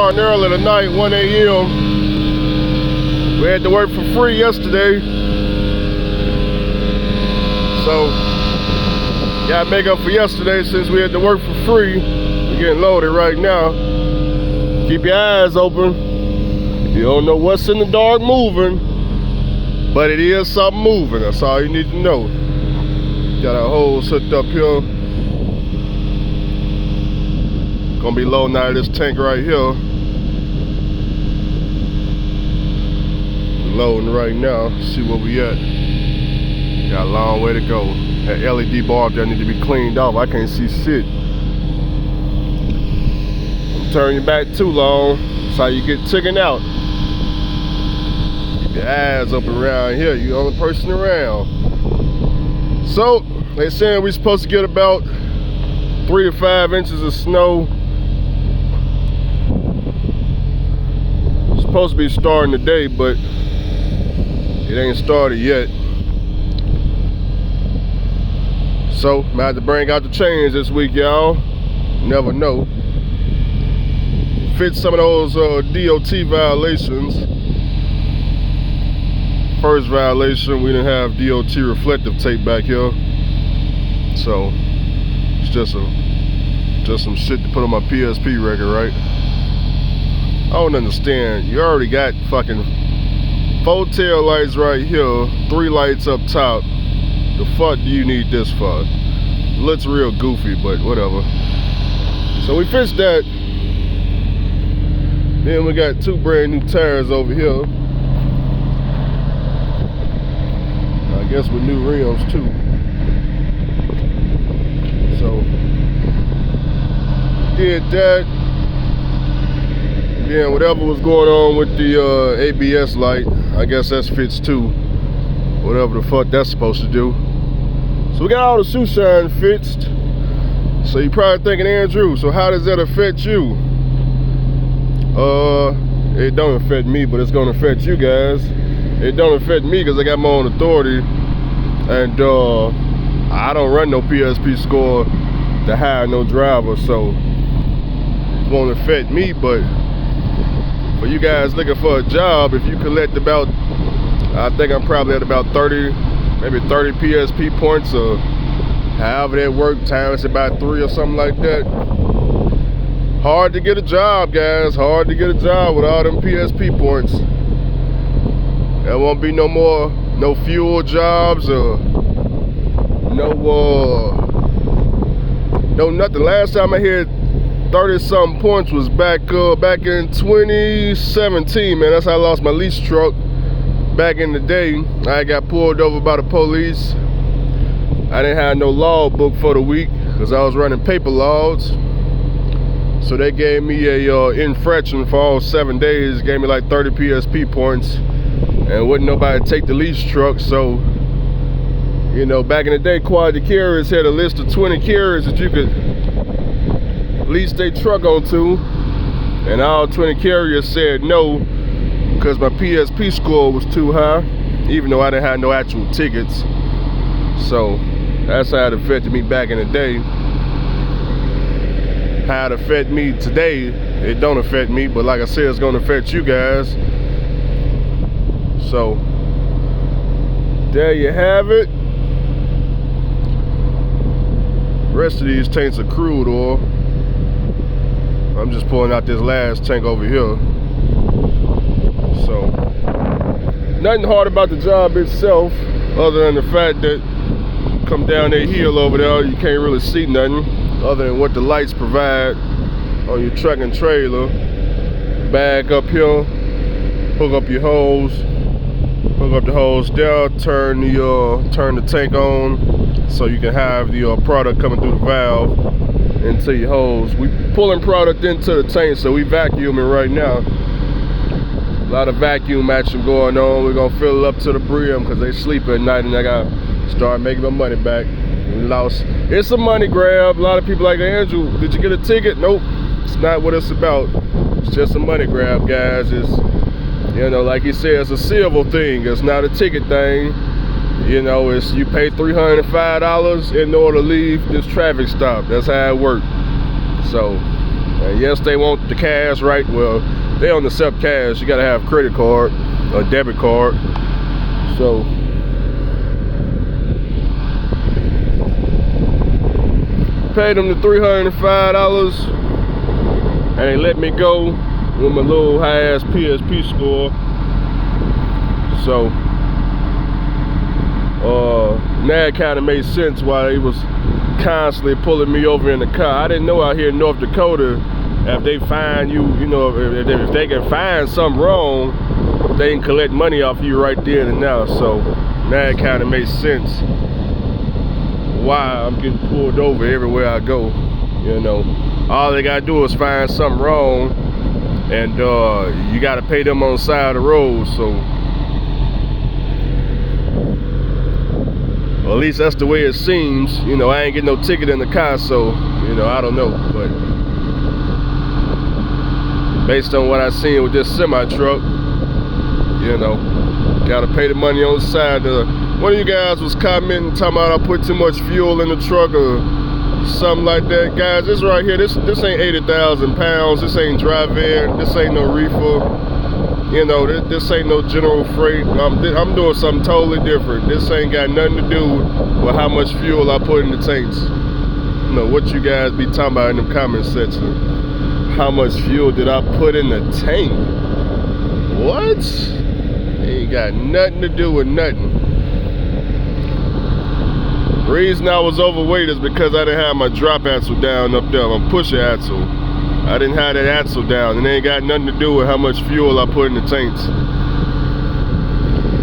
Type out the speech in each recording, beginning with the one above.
starting early tonight, 1 a.m. We had to work for free yesterday. So, gotta make up for yesterday since we had to work for free. We're getting loaded right now. Keep your eyes open. You don't know what's in the dark moving, but it is something moving. That's all you need to know. Got our hose hooked up here. Gonna be loading out of this tank right here. Loading right now. See where we at. Got a long way to go. That LED bulb there need to be cleaned off. I can't see shit. Don't turn your back too long. That's how you get taken out. Keep your eyes open around here. You're the only person around. So, they saying we're supposed to get about 3 to 5 inches of snow. Supposed to be starting today, but it ain't started yet. So, I have to bring out the chains this week, y'all. Never know. Fit some of those DOT violations. First violation, we didn't have DOT reflective tape back here. So, it's just some shit to put on my PSP record, right? I don't understand. You already got fucking 4 tail lights right here, 3 lights up top. The fuck do you need this for? Looks real goofy, but whatever. So we fixed that. Then we got 2 brand new tires over here. I guess with new rims too. So did that. Then whatever was going on with the ABS light, I guess that's fixed too. Whatever the fuck that's supposed to do. So we got all the shoe shine fixed. So you're probably thinking, Andrew, so how does that affect you? It don't affect me, but it's gonna affect you guys. It don't affect me because I got my own authority, and I don't run no PSP score to hire no driver, so it won't affect me. But for you guys looking for a job, if you collect about, I think I'm probably at about 30, maybe 30 PSP points, or however that work, times about 3 or something like that. Hard to get a job, guys. Hard to get a job with all them PSP points. There won't be no more, no fuel jobs or no nothing. Last time I hit 30-something points was back in 2017, man. That's how I lost my lease truck. Back in the day, I got pulled over by the police. I didn't have no log book for the week because I was running paper logs. So they gave me a infraction for all 7 days. Gave me like 30 PSP points, and wouldn't nobody take the lease truck. So, you know, back in the day, quality carriers had a list of 20 carriers that you could lease their truck onto, and all 20 carriers said no because my PSP score was too high, even though I didn't have no actual tickets. So that's how it affected me back in the day. How it affect me today, it don't affect me, but like I said, it's gonna affect you guys. So there you have it. The rest of these tanks are crude oil. I'm just pulling out this last tank over here. So nothing hard about the job itself, other than the fact that you come down that hill over there, you can't really see nothing other than what the lights provide on your truck and trailer. Back up here, hook up your hose, hook up the hose there, turn the tank on so you can have the product coming through the valve into your hose. We pulling product into the tank, so we vacuuming right now. A lot of vacuum action going on. We're gonna fill it up to the brim because they sleep at night, and I gotta start making my money back. We lost. It's a money grab. A lot of people like, Andrew, did you get a ticket? Nope, it's not what it's about. It's just a money grab, guys. It's, you know, like he said, it's a civil thing. It's not a ticket thing. You know, it's you pay $305 in order to leave this traffic stop. That's how it works. So And yes, they want the cash, right? Well, they don't accept cash. You gotta have credit card or debit card. So paid them the $305, and they let me go with my little high-ass PSP score. So now it kind of made sense why he was constantly pulling me over in the car. I didn't know out here in North Dakota, if they find you, you know, if they can find something wrong, they can collect money off you right there and now. So now it kind of makes sense why I'm getting pulled over everywhere I go. You know, all they gotta do is find something wrong, and you gotta pay them on the side of the road. So, well, at least that's the way it seems. You know, I ain't getting no ticket in the car, so, you know, I don't know. But based on what I seen with this semi truck, you know, gotta pay the money on the side. One of you guys was commenting, talking about I put too much fuel in the truck or something like that. Guys, this right here, this ain't 80,000 pounds. This ain't dry van. This ain't no reefer. You know, this ain't no general freight. I'm doing something totally different. This ain't got nothing to do with how much fuel I put in the tanks. You know, what you guys be talking about in the comment section. How much fuel did I put in the tank? What? Ain't got nothing to do with nothing. The reason I was overweight is because I didn't have my drop axle down up there, my pusher axle. I didn't have that axle down, and it ain't got nothing to do with how much fuel I put in the tanks.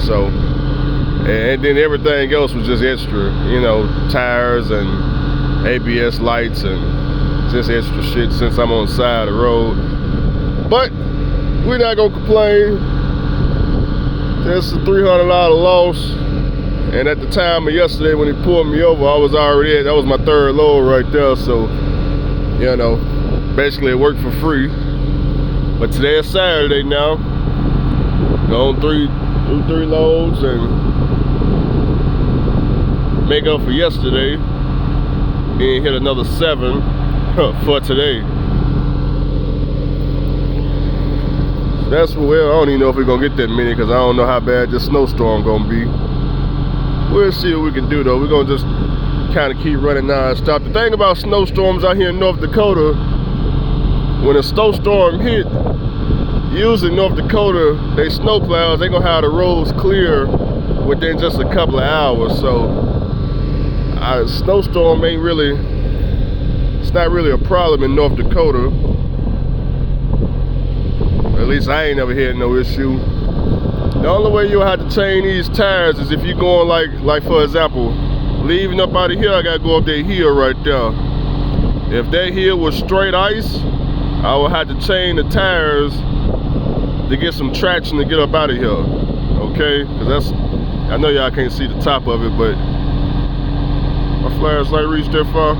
So, and then everything else was just extra, you know, tires and ABS lights and just extra shit since I'm on the side of the road. But we're not gonna complain. That's a $300 loss. And at the time of yesterday when he pulled me over, I was already at, that was my third load right there. So, you know, basically it worked for free. But today is Saturday now. Go on three loads and make up for yesterday. And hit another 7 for today. So that's, well, I don't even know if we're gonna get that many because I don't know how bad this snowstorm gonna be. We'll see what we can do though. We're gonna just kind of keep running non-stop. The thing about snowstorms out here in North Dakota, when a snowstorm hit, usually North Dakota, they snowplows, they gonna have the roads clear within just a couple of hours. So a snowstorm ain't really, it's not really a problem in North Dakota. At least I ain't never had no issue. The only way you'll have to change these tires is if you're going like for example, leaving up out of here, I gotta go up that hill right there. If that hill was straight ice, I would have to change the tires to get some traction to get up out of here. Okay? Because that's, I know y'all can't see the top of it, but my flashlight reached that far?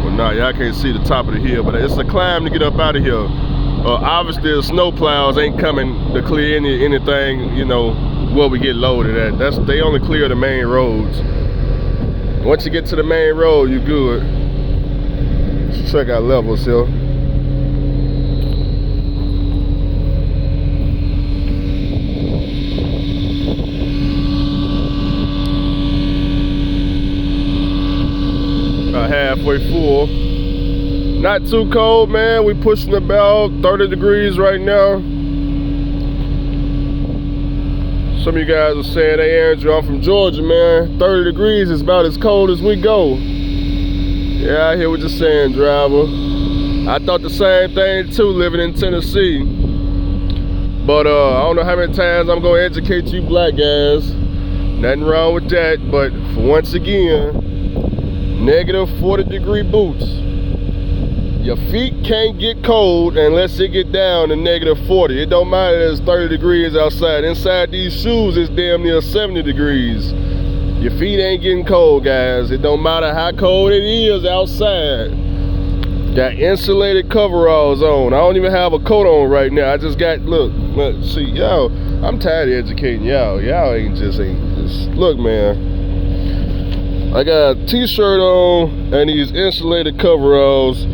Well, nah, y'all can't see the top of the hill, but it's a climb to get up out of here. Obviously the snow plows ain't coming to clear anything, you know, where we get loaded at. They only clear the main roads. Once you get to the main road, you good. Let's check our levels here. About halfway full. Not too cold, man. We pushing about 30 degrees right now. Some of you guys are saying, hey Andrew, I'm from Georgia, man. 30 degrees is about as cold as we go. Yeah, I hear what you're saying, driver. I thought the same thing too, living in Tennessee. But I don't know how many times I'm gonna educate you black guys. Nothing wrong with that, but for once again, negative 40-degree boots. Your feet can't get cold unless it get down to negative 40. It don't matter if it's 30 degrees outside. Inside these shoes, it's damn near 70 degrees. Your feet ain't getting cold, guys. It don't matter how cold it is outside. Got insulated coveralls on. I don't even have a coat on right now. I just got, look, see, y'all, I'm tired of educating y'all. Y'all ain't just, look, man. I got a t-shirt on and these insulated coveralls.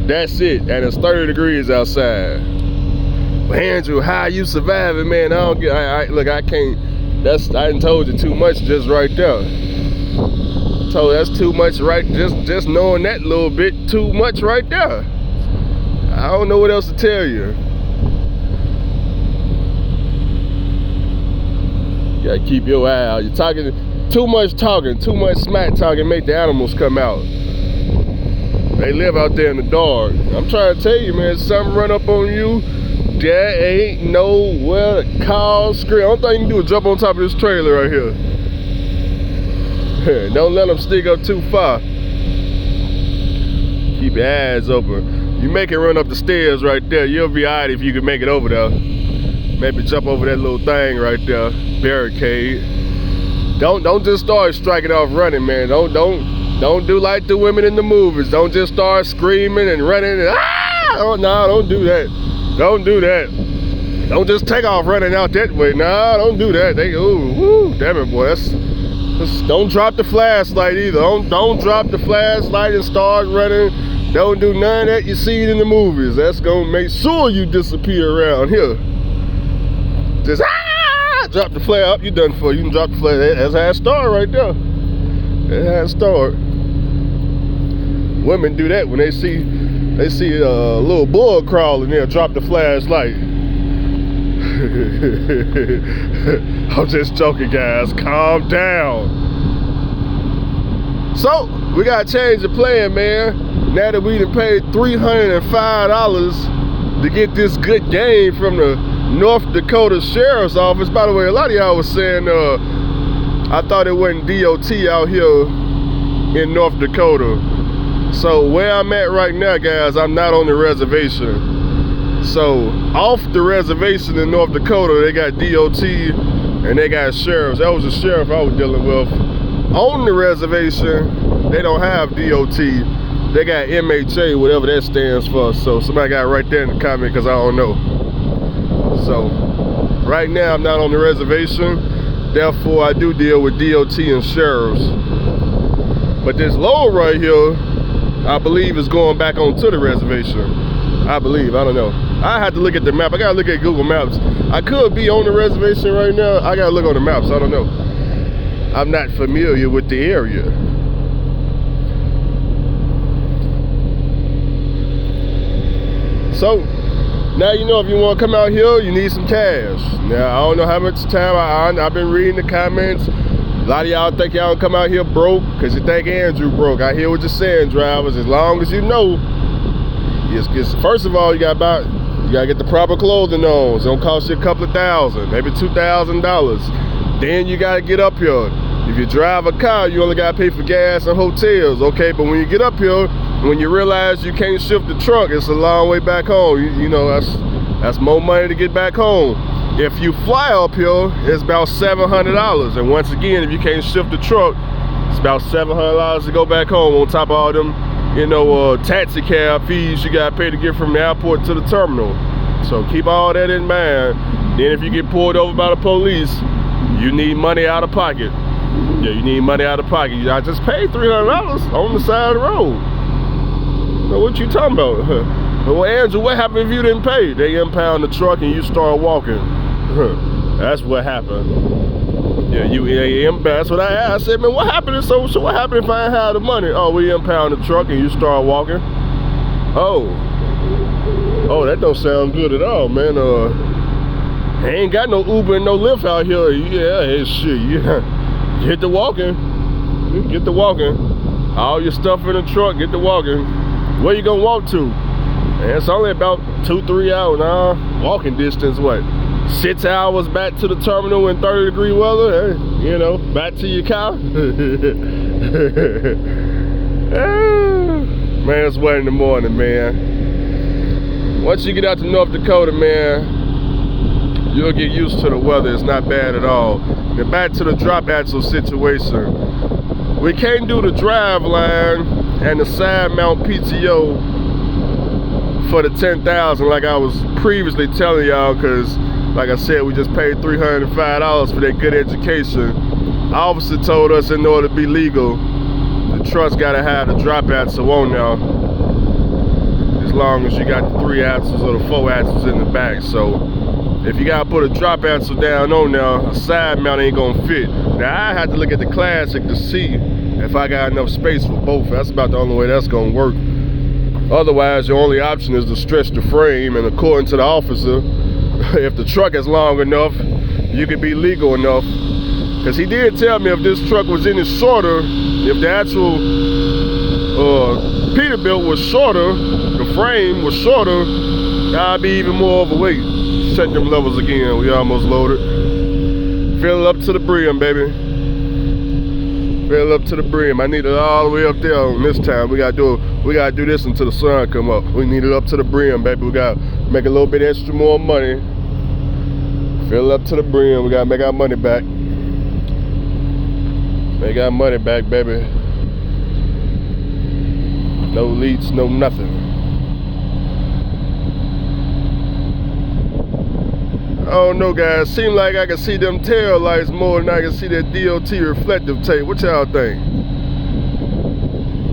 That's it, and it's 30 degrees outside. But Andrew, how you surviving, man? I don't get. Look, I can't. I done told you too much just right there. So that's too much, right? Just knowing that little bit, too much right there. I don't know what else to tell you. You gotta keep your eye out. You're talking too much smack talking, make the animals come out. They live out there in the dark. I'm trying to tell you, man, something run up on you, there ain't nowhere to call, scream. Only thing you can do is jump on top of this trailer right here. Don't let them stick up too far. Keep your eyes open. You make it run up the stairs right there. You'll be alright if you can make it over there. Maybe jump over that little thing right there, barricade. Don't just start striking off running, man. Don't do like the women in the movies. Don't just start screaming and running and oh no, don't do that. Don't do that. Don't just take off running out that way. Nah, don't do that. Ooh, damn it, boy. Don't drop the flashlight either. Don't drop the flashlight and start running. Don't do none of that you see it in the movies. That's gonna make sure you disappear around here. Just drop the flare up, you done for. You can drop the flare. That's how it start right there. That's how it start. Women do that when they see a little bull crawling there, drop the flashlight. I'm just joking, guys. Calm down. So we gotta change the plan, man. Now that we done paid $305 to get this good game from the North Dakota Sheriff's Office. By the way, a lot of y'all was saying I thought it wasn't DOT out here in North Dakota. So where I'm at right now, guys, I'm not on the reservation. So off the reservation in North Dakota, they got DOT and they got sheriffs. That was the sheriff I was dealing with. On the reservation, they don't have DOT. They got MHA, whatever that stands for. So somebody got right there in the comment because I don't know. So right now I'm not on the reservation. Therefore I do deal with DOT and sheriffs. But this load right here, I believe is going back onto the reservation. I believe, I don't know. I had to look at the map. I gotta look at Google Maps. I could be on the reservation right now. I gotta look on the maps, I don't know. I'm not familiar with the area. So, now you know if you want to come out here, you need some cash. Now, I don't know how much time I've been reading the comments. A lot of y'all think y'all come out here broke because you think Andrew broke. I hear what you're saying, drivers. As long as you know, first of all, you gotta get the proper clothing on. It's gonna cost you a couple of $1,000, maybe $2,000. Then you gotta get up here. If you drive a car, you only gotta pay for gas and hotels, okay? But when you get up here, when you realize you can't shift the truck, it's a long way back home. You know, that's more money to get back home. If you fly up here, it's about $700. And once again, if you can't shift the truck, it's about $700 to go back home on top of all them, you know, taxi cab fees you gotta pay to get from the airport to the terminal. So keep all that in mind. Then if you get pulled over by the police, you need money out of pocket. Yeah, you need money out of pocket. I just paid $300 on the side of the road. Now, what you talking about? Well, Andrew, what happened if you didn't pay? They impound the truck and you start walking. That's what happened. Yeah, that's what I asked. I said, man, what happened? So what happened if I ain't had the money? Oh, we impound the truck and you start walking. Oh, that don't sound good at all, man. Ain't got no Uber and no Lyft out here. Yeah, shit. Yeah. Get the walking. Get the walking. All your stuff in the truck, get the walking. Where you gonna walk to? And it's only about 2-3 hours now. Walking distance, what? 6 hours back to the terminal in 30-degree weather? Hey, you know, back to your car. Man, it's 1 in the morning, man. Once you get out to North Dakota, man, you'll get used to the weather. It's not bad at all. And back to the drop axle situation. We can't do the drive line and the side mount PTO for the $10,000 like I was previously telling y'all, because like I said, we just paid $305 for that good education. Officer told us in order to be legal, the truck's gotta have the drop axle on now. as long as you got the 3 axles or the 4 axles in the back. So if you gotta put a drop axle down on there, a side mount ain't gonna fit. Now I had to look at the Classic to see if I got enough space for both. That's about the only way that's gonna work. Otherwise, your only option is to stretch the frame, and according to the officer, if the truck is long enough, you could be legal enough. Because he did tell me if this truck was any shorter, if the actual Peterbilt was shorter, the frame was shorter, I'd be even more overweight. Check them levels again, we almost loaded. Fill it up to the brim, baby. Fill up to the brim. I need it all the way up there on this time. We gotta do this until the sun come up. We need it up to the brim, baby. We gotta make a little bit extra more money. Fill up to the brim. We gotta make our money back. Make our money back, baby. No leaks, no nothing. I don't know, guys. Seem like I can see them tail lights more than I can see that DOT reflective tape. What y'all think?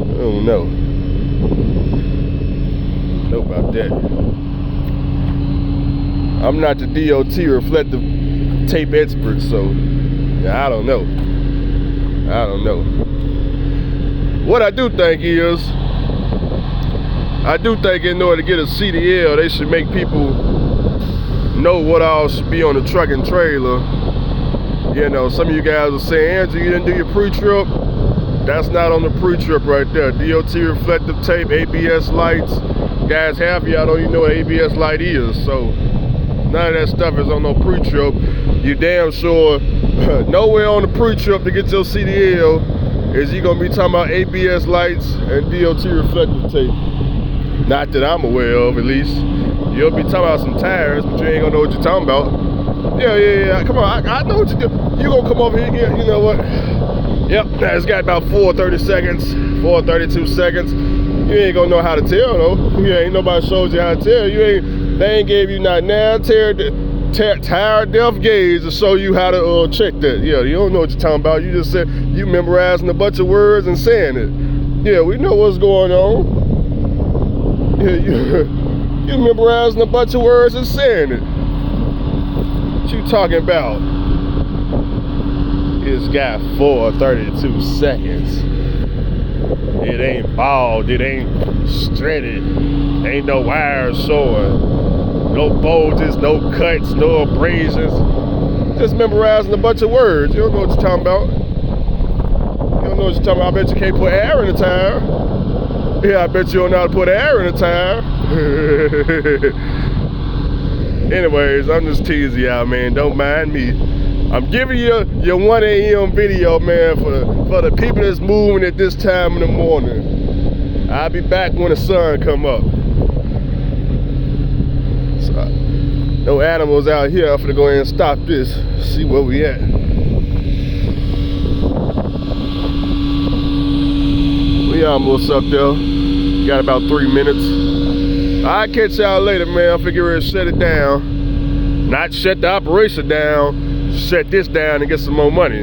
I don't know. Know about that. I'm not the DOT reflective tape expert, so yeah, I don't know. I don't know. What I do think is, I do think in order to get a CDL, they should make people know what all should be on the truck and trailer. You know, some of you guys are saying, Andrew, you didn't do your pre-trip. That's not on the pre-trip right there. DOT reflective tape, ABS lights. Guys, half of y'all don't even know what ABS light is, so none of that stuff is on no pre-trip. You damn sure nowhere on the pre-trip to get your CDL is you gonna be talking about ABS lights and DOT reflective tape. Not that I'm aware of, at least. You'll be talking about some tires, but you ain't gonna know what you're talking about. Yeah. Come on, I know what you do. You gonna come over here, you know what? Yep, it's got about 4:30 seconds, 4:32 seconds. You ain't gonna know how to tell though. You ain't nobody shows you how to tell. They ain't gave you not now tire depth gauge to show you how to check that. Yeah, you don't know what you're talking about. You just said you memorizing a bunch of words and saying it. Yeah, we know what's going on. Yeah, you memorizing a bunch of words and saying it. What you talking about? It's got 4:32 seconds. It ain't bald, it ain't shredded. Ain't no wires showing. No bulges, no cuts, no abrasions. Just memorizing a bunch of words. You don't know what you're talking about. You don't know what you're talking about. I bet you can't put air in the tire. Yeah, I bet you don't know how to put air in the tire. Anyways, I'm just teasing y'all, man. Don't mind me. I'm giving you your 1 a.m. video, man, for the people that's moving at this time in the morning. I'll be back when the sun come up. So, no animals out here. I'm gonna go ahead and stop this. See where we at. We almost up there. Got about 3 minutes. I'll catch y'all later, man. I'm finna get ready to shut it down. Not shut the operation down. Shut this down and get some more money.